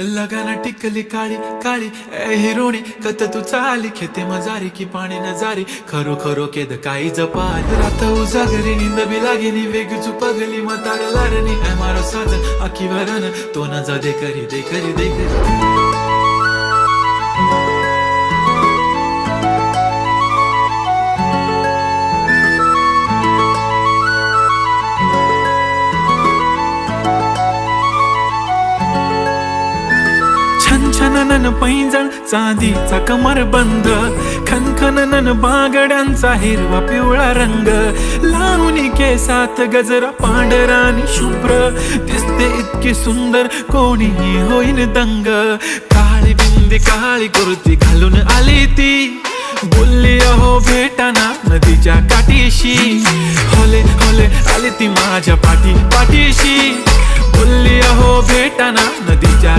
लगाना टिकली काळी काळी ए हिरोणी कत तू चाली खेते मजारी की पाणी नजारी खरो खरो केद काही जपाल रात उजागरी निंद बी लागेनी वेग चुपगली मतार लारणी ए मारो साथ आखी वरन तो न जा दे करी दे करी दे करी छनछनन पैंजण चांदीचा कमरबंद खनखनन बांगड्यांचा हिरवा पिवळा रंग लावणी केसात गजरा पांढरा आणि शुभ्र दिसते इतकी सुंदर कोणीही होईन दंग काळी बिंदी काळी कुर्ती घालून आली ती बोलली अहो भेटाना नदीच्या काठीशी होले होले आली ती माझ्या पाठीशी बोलली अहो भेटाना नदीच्या